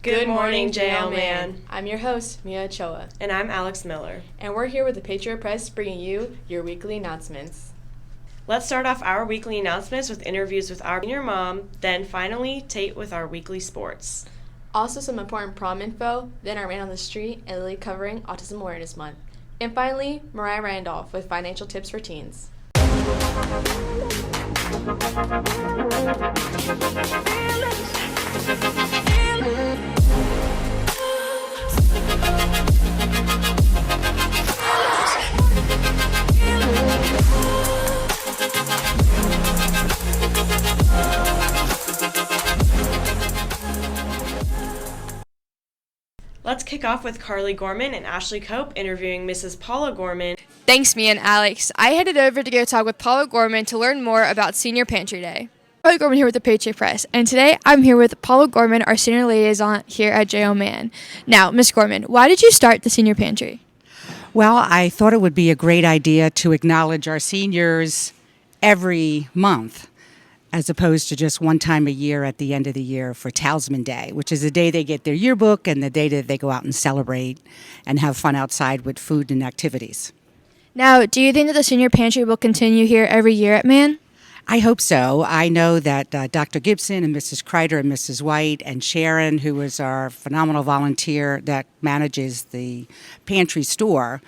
Good morning, JL Man. I'm your host, Mia Ochoa. And I'm Alex Miller. And we're here with the Patriot Press bringing you your weekly announcements. Let's start off our weekly announcements with interviews with our senior mom, then finally Tate with our weekly sports. Also some important prom info, then our man on the street, and Lily covering Autism Awareness Month. And finally, Mariah Randolph with financial tips for teens. Let's kick off with Carly Gorman and Ashley Cope interviewing Mrs. Paula Gorman. Thanks, Mia and Alex. I headed over to go talk with Paula Gorman to learn more about Senior Pantry Day. Paula Gorman here with the Patriot Press, and today I'm here with Paula Gorman, our senior liaison here at JO Mann. Now, Miss Gorman, why did you start the Senior Pantry? Well, I thought it would be a great idea to acknowledge our seniors every month, as opposed to just one time a year at the end of the year for Talisman Day, which is the day they get their yearbook and the day that they go out and celebrate and have fun outside with food and activities. Now, do you think that the Senior Pantry will continue here every year at Mann? I hope so. I know that Dr. Gibson and Mrs. Kreider and Mrs. White and Sharon, who is our phenomenal volunteer that manages the pantry store,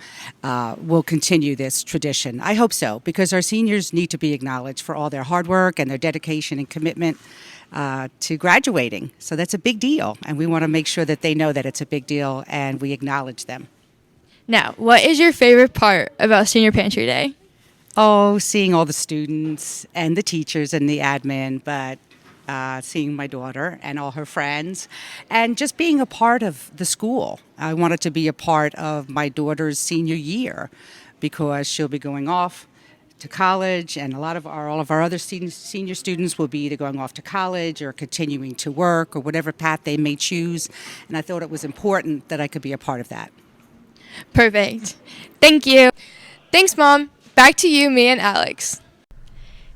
will continue this tradition. I hope so, because our seniors need to be acknowledged for all their hard work and their dedication and commitment to graduating. So that's a big deal, and we want to make sure that they know that it's a big deal and we acknowledge them. Now, what is your favorite part about Senior Pantry Day? Oh, seeing all the students and the teachers and the admin, but seeing my daughter and all her friends and just being a part of the school. I wanted to be a part of my daughter's senior year because she'll be going off to college, and all of our other senior students will be either going off to college or continuing to work or whatever path they may choose. And I thought it was important that I could be a part of that. Perfect. Thank you. Thanks, Mom. Back to you, Mia and Alex.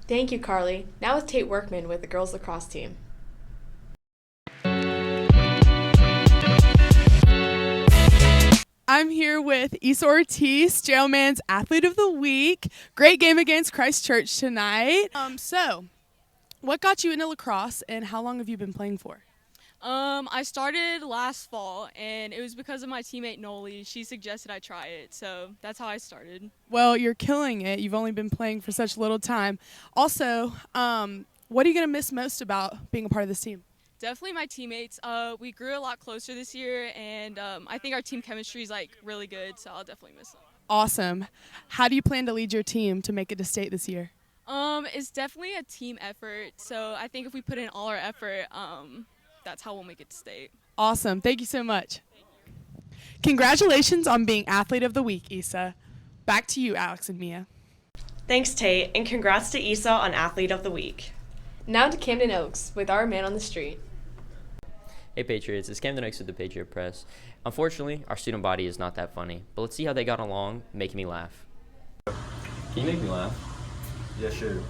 Thank you, Carly. Now with Tate Workman with the girls lacrosse team. I'm here with Issa Ortiz, JL Mann's Athlete of the Week. Great game against Christchurch tonight. So, what got you into lacrosse and how long have you been playing for? I started last fall, and it was because of my teammate Noli. She suggested I try it, so that's how I started. Well, you're killing it. You've only been playing for such little time. Also, what are you going to miss most about being a part of this team? Definitely my teammates. We grew a lot closer this year, and I think our team chemistry is really good, so I'll definitely miss them. Awesome. How do you plan to lead your team to make it to state this year? It's definitely a team effort, so I think if we put in all our effort, that's how we'll make it to state. Awesome. Thank you so much. Congratulations on being Athlete of the Week, Issa. Back to you, Alex and Mia. Thanks, Tate, and congrats to Issa on Athlete of the Week. Now to Camden Oaks with our man on the street. Hey Patriots, it's Camden Oaks with the Patriot Press. Unfortunately, our student body is not that funny, but let's see how they got along making me laugh. Can you make me laugh? Yeah, sure.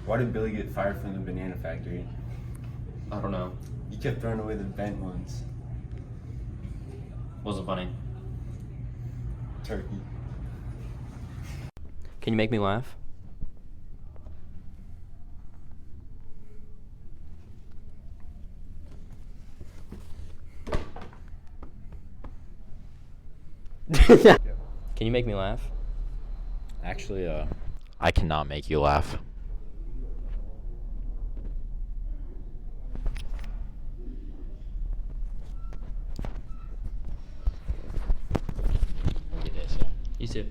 Why did Billy get fired from the banana factory? I don't know. You kept throwing away the bent ones. Wasn't funny. Turkey. Can you make me laugh? Can you make me laugh? Actually, I cannot make you laugh. Get this, yeah. You too.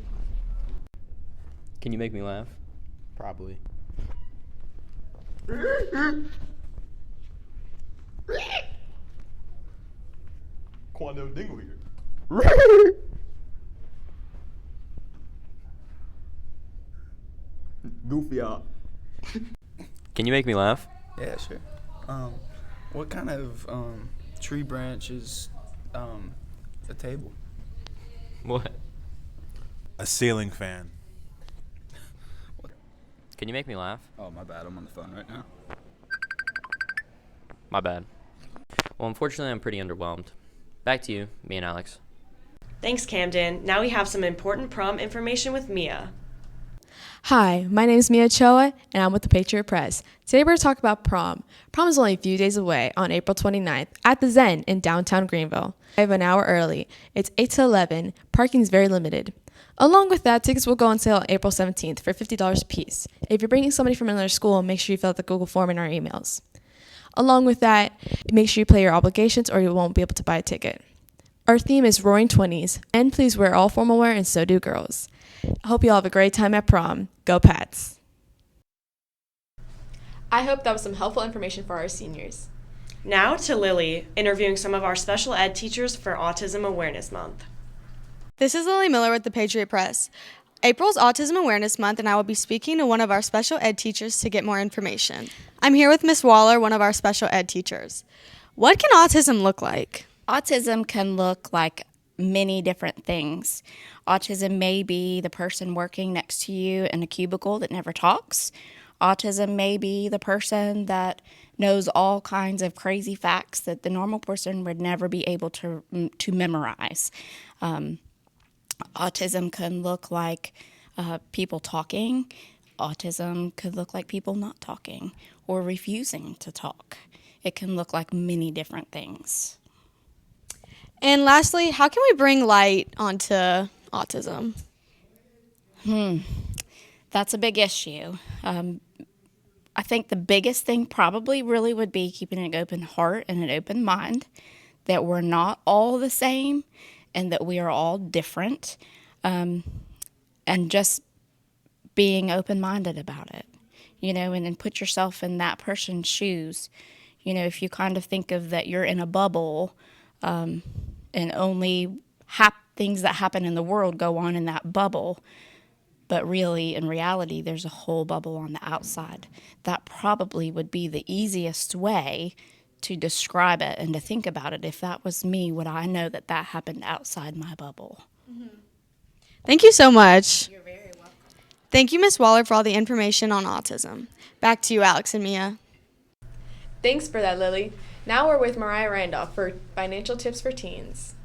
Can you make me laugh? Probably. Quando Dingle here. Goofy out. Can you make me laugh? Yeah, sure. What kind of tree branch is a table? What? A ceiling fan. Can you make me laugh? Oh, my bad. I'm on the phone right now. My bad. Well, unfortunately, I'm pretty underwhelmed. Back to you, me and Alex. Thanks, Camden. Now we have some important prom information with Mia. Hi, my name is Mia Choa, and I'm with the Patriot Press. Today we're going to talk about prom. Prom is only a few days away on April 29th at the Zen in downtown Greenville. I have an hour early. It's 8 to 11. Parking is very limited. Along with that, tickets will go on sale on April 17th for $50 a piece. If you're bringing somebody from another school, make sure you fill out the Google form in our emails. Along with that, make sure you pay your obligations or you won't be able to buy a ticket. Our theme is Roaring 20s, and please wear all formal wear and so do girls. I hope you all have a great time at prom. Go Pats! I hope that was some helpful information for our seniors. Now to Lily, interviewing some of our special ed teachers for Autism Awareness Month. This is Lily Miller with the Patriot Press. April's Autism Awareness Month, and I will be speaking to one of our special ed teachers to get more information. I'm here with Miss Waller, one of our special ed teachers. What can autism look like? Autism can look like many different things. Autism may be the person working next to you in a cubicle that never talks. Autism may be the person that knows all kinds of crazy facts that the normal person would never be able to memorize. Autism can look like people talking. Autism could look like people not talking or refusing to talk. It can look like many different things. And lastly, how can we bring light onto autism? That's a big issue. I think the biggest thing probably really would be keeping an open heart and an open mind, that we're not all the same and that we are all different, and just being open-minded about it, and then put yourself in that person's shoes. If you kind of think of that you're in a bubble, and only things that happen in the world go on in that bubble, but really, in reality, there's a whole bubble on the outside. That probably would be the easiest way to describe it and to think about it. If that was me, would I know that happened outside my bubble? Mm-hmm. Thank you so much. You're very welcome. Thank you, Miss Waller, for all the information on autism. Back to you, Alex and Mia. Thanks for that, Lily. Now we're with Mariah Randolph for financial tips for teens.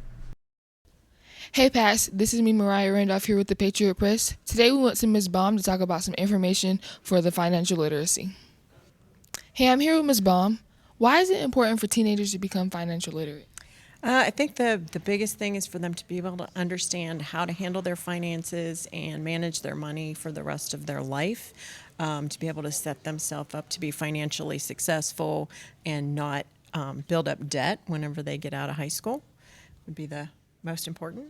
Hey Pass, this is me, Mariah Randolph, here with the Patriot Press. Today we went to Ms. Baum to talk about some information for the financial literacy. Hey, I'm here with Ms. Baum. Why is it important for teenagers to become financial literate? I think the biggest thing is for them to be able to understand how to handle their finances and manage their money for the rest of their life, to be able to set themselves up to be financially successful and not build up debt whenever they get out of high school would be the most important.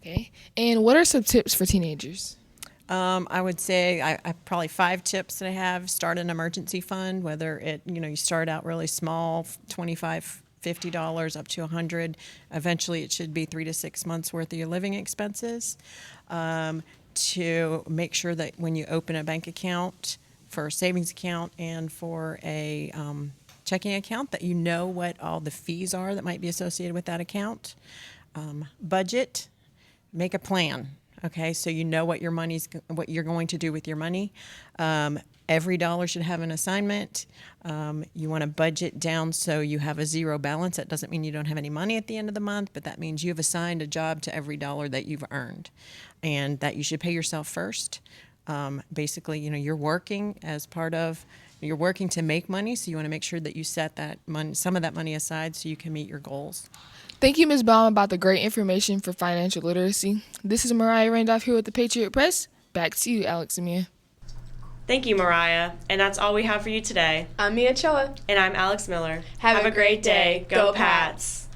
Okay. And what are some tips for teenagers? I would say I probably 5 tips that I have. Start an emergency fund, whether you start out really small, $25, $50 up to $100. Eventually it should be 3 to 6 months worth of your living expenses. To make sure that when you open a bank account, for a savings account and for a checking account, that you know what all the fees are that might be associated with that account. Budget, make a plan. Okay, so you know what what you're going to do with your money. Every dollar should have an assignment. You want to budget down so you have a zero balance. That doesn't mean you don't have any money at the end of the month, but that means you've assigned a job to every dollar that you've earned, and that you should pay yourself first. Basically, you're working you're working to make money, so you want to make sure that you set that money, some of that money aside, so you can meet your goals. Thank you, Ms. Baum, about the great information for financial literacy. This is Mariah Randolph here with the Patriot Press. Back to you, Alex and Mia. Thank you, Mariah. And that's all we have for you today. I'm Mia Choa. And I'm Alex Miller. Have a great day. Go Pats.